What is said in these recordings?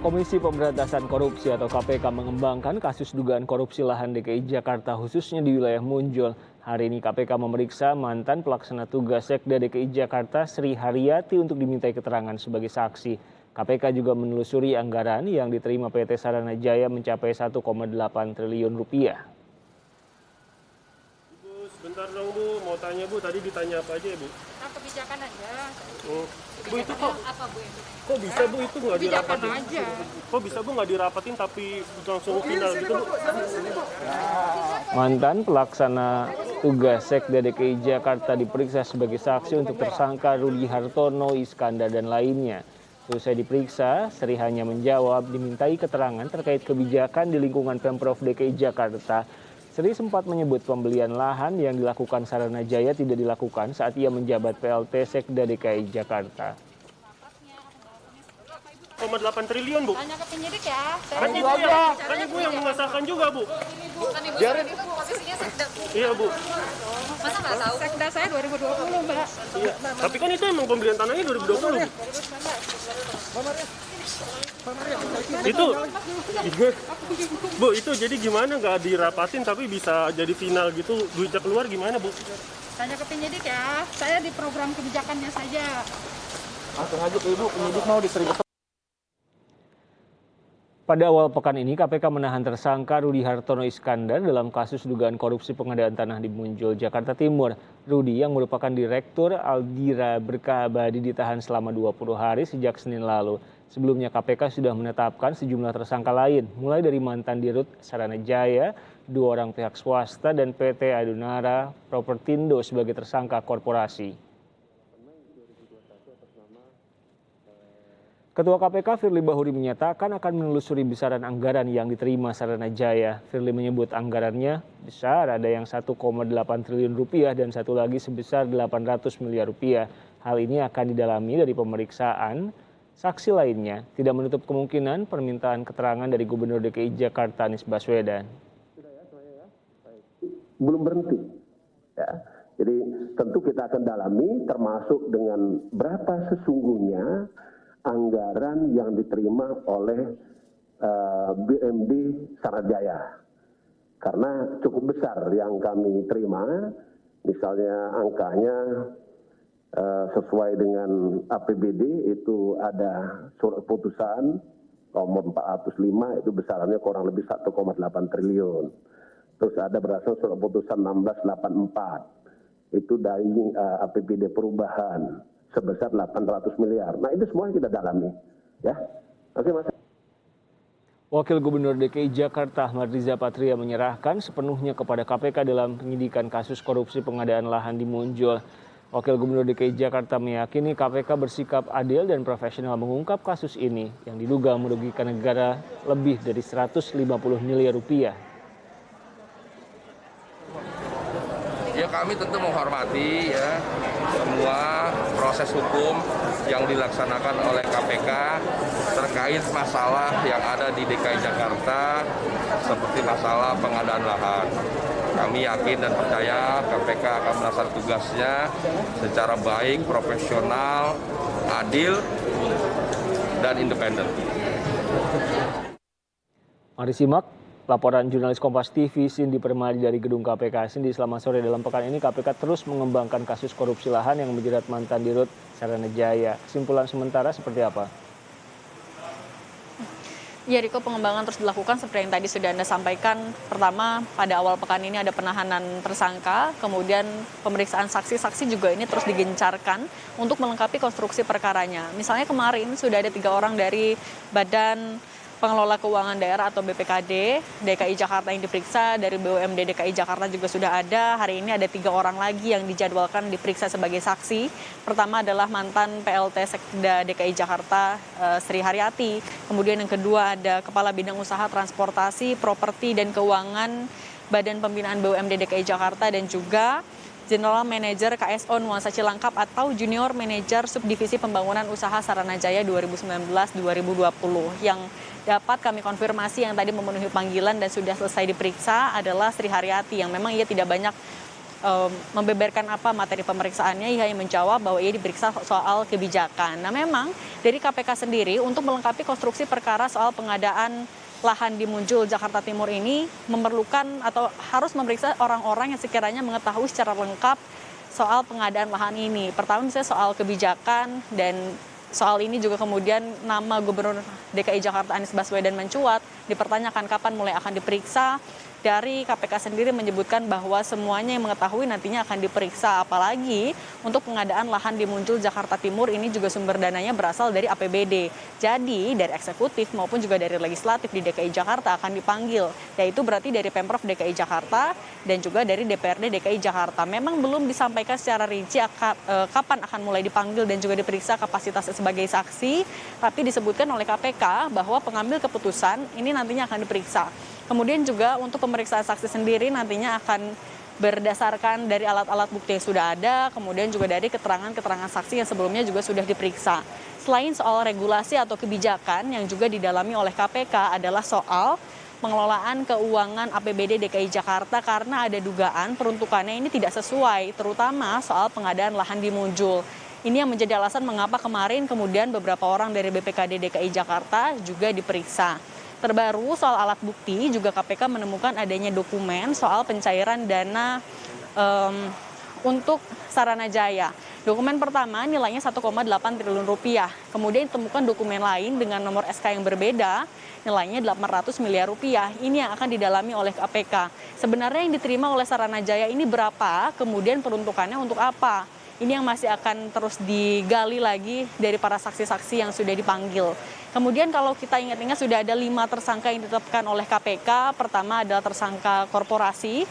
Komisi Pemberantasan Korupsi atau KPK mengembangkan kasus dugaan korupsi lahan DKI Jakarta khususnya di wilayah Munjol. Hari ini KPK memeriksa mantan pelaksana tugas Sekda DKI Jakarta Sri Haryati untuk dimintai keterangan sebagai saksi. KPK juga menelusuri anggaran yang diterima PT Saranajaya mencapai 1,8 triliun rupiah. Bu, sebentar dong Bu, mau tanya Bu, tadi ditanya apa aja ya Bu? Kebijakan aja. Bu itu kok Apa Bu itu? kok bisa Bu itu nggak Kebijakan dirapatin? aja. Kok bisa Bu nggak dirapatin tapi langsung final gitu Bu? Mantan pelaksana tugas Sekda DKI Jakarta diperiksa sebagai saksi untuk tersangka Rudi Hartono, Iskandar, dan lainnya. Selesai diperiksa, Sri hanya menjawab dimintai keterangan terkait kebijakan di lingkungan Pemprov DKI Jakarta. Sri sempat menyebut pembelian lahan yang dilakukan Saranajaya tidak dilakukan saat ia menjabat PLT Sekda DKI Jakarta. 1,8 triliun Bu. Tanya ke penyidik ya. Kan ibu yang mengesahkan juga Bu. Bukan ibu Sri itu posisinya sekda. Iya Bu. Masa nggak tahu? Sekda saya 2020 Mbak. Iya. Tapi kan itu emang pembelian tanahnya 2020 Bu. Itu Bu, itu jadi gimana nggak dirapatin tapi bisa jadi final gitu, duitnya keluar gimana Bu? Tanya ke penyidik ya. Saya di program kebijakannya saja. Langsung aja ke Ibu, penyidik mau diseribet. Pada awal pekan ini, KPK menahan tersangka Rudi Hartono Iskandar dalam kasus dugaan korupsi pengadaan tanah di Munjol, Jakarta Timur. Rudi yang merupakan Direktur Aldira Berkah Abadi ditahan selama 20 hari sejak Senin lalu. Sebelumnya KPK sudah menetapkan sejumlah tersangka lain, mulai dari mantan Dirut Saranajaya, 2 orang pihak swasta, dan PT Adunara Propertindo sebagai tersangka korporasi. Ketua KPK Firly Bahuri menyatakan akan menelusuri besaran anggaran yang diterima Saranajaya. Firly menyebut anggarannya besar, ada yang 1,8 triliun rupiah dan satu lagi sebesar 800 miliar rupiah. Hal ini akan didalami dari pemeriksaan saksi lainnya. Tidak menutup kemungkinan permintaan keterangan dari Gubernur DKI Jakarta Anies Baswedan. Belum berhenti. Ya. Jadi tentu kita akan dalami termasuk dengan berapa sesungguhnya anggaran yang diterima oleh BUMD Saranajaya. Karena cukup besar yang kami terima, misalnya angkanya sesuai dengan APBD itu ada surat putusan nomor 405 itu besarannya kurang lebih 1,8 triliun. Terus ada berasal surat putusan 1684 itu dari APBD perubahan sebesar 800 miliar. Nah itu semua kita dalami. Ya. Oke Mas. Wakil Gubernur DKI Jakarta Ahmad Riza Patria menyerahkan sepenuhnya kepada KPK dalam penyidikan kasus korupsi pengadaan lahan di Munjol. Wakil Gubernur DKI Jakarta meyakini KPK bersikap adil dan profesional mengungkap kasus ini yang diduga merugikan negara lebih dari 150 miliar rupiah. Ya kami tentu menghormati ya semua proses hukum yang dilaksanakan oleh KPK terkait masalah yang ada di DKI Jakarta seperti masalah pengadaan lahan. Kami yakin dan percaya KPK akan melaksanakan tugasnya secara baik, profesional, adil, dan independen. Mari simak laporan jurnalis Kompas TV Cindy Permadi dari gedung KPK. Cindy, selamat sore. Dalam pekan ini KPK terus mengembangkan kasus korupsi lahan yang menjerat mantan Dirut Saranajaya. Kesimpulan sementara seperti apa? Ya Riko, pengembangan terus dilakukan seperti yang tadi sudah Anda sampaikan. Pertama, pada awal pekan ini ada penahanan tersangka, kemudian pemeriksaan saksi-saksi juga ini terus digencarkan untuk melengkapi konstruksi perkaranya. Misalnya kemarin sudah ada 3 orang dari Badan Pengelola Keuangan Daerah atau BPKD DKI Jakarta yang diperiksa, dari BUMD DKI Jakarta juga sudah ada. Hari ini ada 3 orang lagi yang dijadwalkan diperiksa sebagai saksi. Pertama adalah mantan PLT Sekda DKI Jakarta Sri Haryati. Kemudian yang kedua ada Kepala Bidang Usaha Transportasi, Properti dan Keuangan Badan Pembinaan BUMD DKI Jakarta dan juga General Manager KSO Nuansa Cilangkap atau Junior Manager Subdivisi Pembangunan Usaha Saranajaya 2019-2020 yang dapat kami konfirmasi yang tadi memenuhi panggilan dan sudah selesai diperiksa adalah Sri Haryati yang memang ia tidak banyak membeberkan apa materi pemeriksaannya, ia hanya menjawab bahwa ia diperiksa soal kebijakan. Nah memang dari KPK sendiri untuk melengkapi konstruksi perkara soal pengadaan lahan di Munjul, Jakarta Timur ini memerlukan atau harus memeriksa orang-orang yang sekiranya mengetahui secara lengkap soal pengadaan lahan ini. Pertama misalnya soal kebijakan, dan soal ini juga kemudian nama Gubernur DKI Jakarta Anies Baswedan mencuat, dipertanyakan kapan mulai akan diperiksa. Dari KPK sendiri menyebutkan bahwa semuanya yang mengetahui nantinya akan diperiksa, apalagi untuk pengadaan lahan di Munjul, Jakarta Timur ini juga sumber dananya berasal dari APBD. Jadi dari eksekutif maupun juga dari legislatif di DKI Jakarta akan dipanggil, yaitu berarti dari Pemprov DKI Jakarta dan juga dari DPRD DKI Jakarta. Memang belum disampaikan secara rinci kapan akan mulai dipanggil dan juga diperiksa kapasitasnya sebagai saksi, tapi disebutkan oleh KPK bahwa pengambil keputusan ini nantinya akan diperiksa. Kemudian juga untuk pemeriksaan saksi sendiri nantinya akan berdasarkan dari alat-alat bukti yang sudah ada, kemudian juga dari keterangan-keterangan saksi yang sebelumnya juga sudah diperiksa. Selain soal regulasi atau kebijakan yang juga didalami oleh KPK adalah soal pengelolaan keuangan APBD DKI Jakarta karena ada dugaan peruntukannya ini tidak sesuai, terutama soal pengadaan lahan di Munjul. Ini yang menjadi alasan mengapa kemarin kemudian beberapa orang dari BPKD DKI Jakarta juga diperiksa. Terbaru soal alat bukti juga KPK menemukan adanya dokumen soal pencairan dana untuk Saranajaya. Dokumen pertama nilainya 1,8 triliun rupiah. Kemudian ditemukan dokumen lain dengan nomor SK yang berbeda, nilainya 800 miliar rupiah. Ini yang akan didalami oleh KPK. Sebenarnya yang diterima oleh Saranajaya ini berapa, kemudian peruntukannya untuk apa? Ini yang masih akan terus digali lagi dari para saksi-saksi yang sudah dipanggil. Kemudian kalau kita ingat-ingat sudah ada 5 tersangka yang ditetapkan oleh KPK. Pertama adalah tersangka korporasi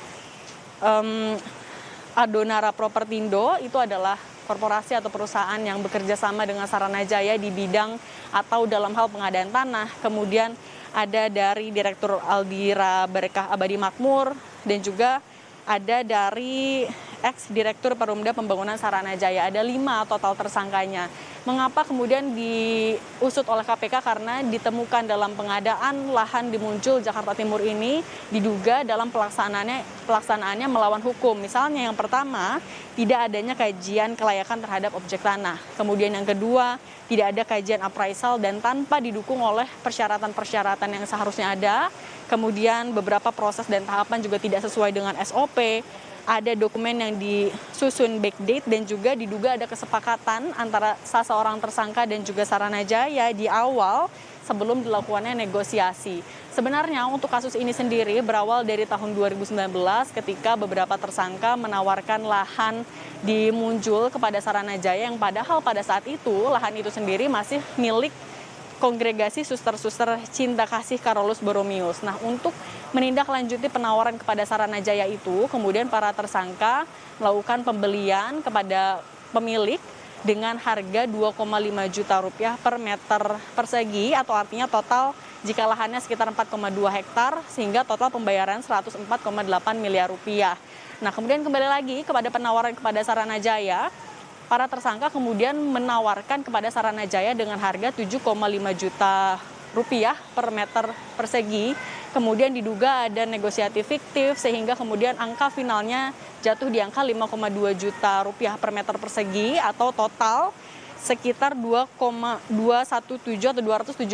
Adonara Propertindo, itu adalah korporasi atau perusahaan yang bekerja sama dengan Saranajaya di bidang atau dalam hal pengadaan tanah. Kemudian ada dari Direktur Aldira Berkah Abadi Makmur dan juga ada dari ex-direktur Perumda Pembangunan Saranajaya. Ada 5 total tersangkanya. Mengapa kemudian diusut oleh KPK? Karena ditemukan dalam pengadaan lahan di Munjul, Jakarta Timur ini diduga dalam pelaksanaannya melawan hukum. Misalnya yang pertama, tidak adanya kajian kelayakan terhadap objek tanah. Kemudian yang kedua, tidak ada kajian appraisal dan tanpa didukung oleh persyaratan-persyaratan yang seharusnya ada. Kemudian beberapa proses dan tahapan juga tidak sesuai dengan SOP. Ada dokumen yang disusun backdate dan juga diduga ada kesepakatan antara seorang tersangka dan juga Saranajaya di awal sebelum dilakukannya negosiasi. Sebenarnya untuk kasus ini sendiri berawal dari tahun 2019 ketika beberapa tersangka menawarkan lahan di Munjul kepada Saranajaya yang padahal pada saat itu lahan itu sendiri masih milik Kongregasi Suster-Suster Cinta Kasih Carolus Borromeus. Nah, untuk menindaklanjuti penawaran kepada Saranajaya itu, kemudian para tersangka melakukan pembelian kepada pemilik dengan harga 2,5 juta rupiah per meter persegi, atau artinya total jika lahannya sekitar 4,2 hektar, sehingga total pembayaran 104,8 miliar rupiah. Nah, kemudian kembali lagi kepada penawaran kepada Saranajaya, para tersangka kemudian menawarkan kepada Saranajaya dengan harga 7,5 juta rupiah per meter persegi. Kemudian diduga ada negosiasi fiktif sehingga kemudian angka finalnya jatuh di angka 5,2 juta rupiah per meter persegi atau total sekitar 2,217 atau 217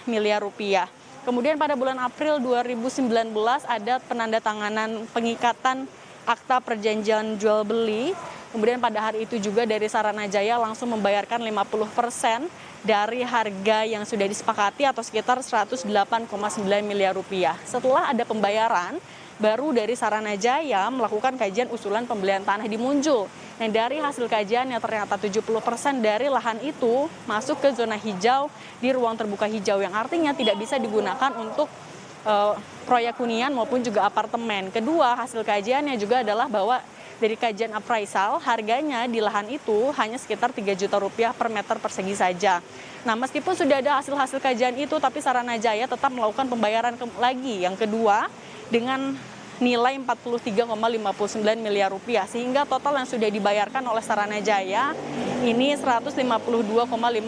miliar rupiah. Kemudian pada bulan April 2019 ada penandatanganan pengikatan akta perjanjian jual beli. Kemudian pada hari itu juga dari Saranajaya langsung membayarkan 50% dari harga yang sudah disepakati atau sekitar 108,9 miliar rupiah. Setelah ada pembayaran, baru dari Saranajaya melakukan kajian usulan pembelian tanah di Munjul. Yang dari hasil kajiannya ternyata 70% dari lahan itu masuk ke zona hijau di ruang terbuka hijau yang artinya tidak bisa digunakan untuk proyek hunian maupun juga apartemen. Kedua, hasil kajiannya juga adalah bahwa dari kajian appraisal, harganya di lahan itu hanya sekitar 3 juta rupiah per meter persegi saja. Nah, meskipun sudah ada hasil-hasil kajian itu, tapi Saranajaya tetap melakukan pembayaran lagi. Yang kedua, dengan nilai 43,59 miliar rupiah. Sehingga total yang sudah dibayarkan oleh Saranajaya ini 152,5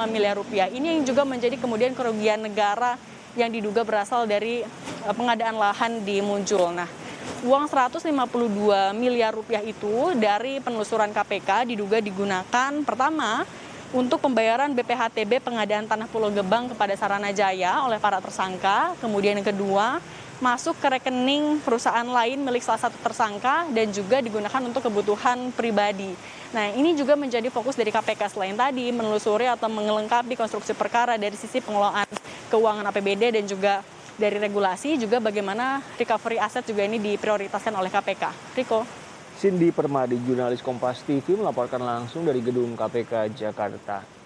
miliar rupiah. Ini yang juga menjadi kemudian kerugian negara yang diduga berasal dari pengadaan lahan di Munjul. Nah, uang 152 miliar rupiah itu dari penelusuran KPK diduga digunakan pertama untuk pembayaran BPHTB pengadaan tanah Pulau Gebang kepada Saranajaya oleh para tersangka. Kemudian yang kedua, masuk ke rekening perusahaan lain milik salah satu tersangka dan juga digunakan untuk kebutuhan pribadi. Nah, ini juga menjadi fokus dari KPK selain tadi menelusuri atau melengkapi konstruksi perkara dari sisi pengelolaan keuangan APBD dan juga dari regulasi, juga bagaimana recovery aset juga ini diprioritaskan oleh KPK. Riko. Cindy Permadi, jurnalis Kompas TV melaporkan langsung dari gedung KPK Jakarta.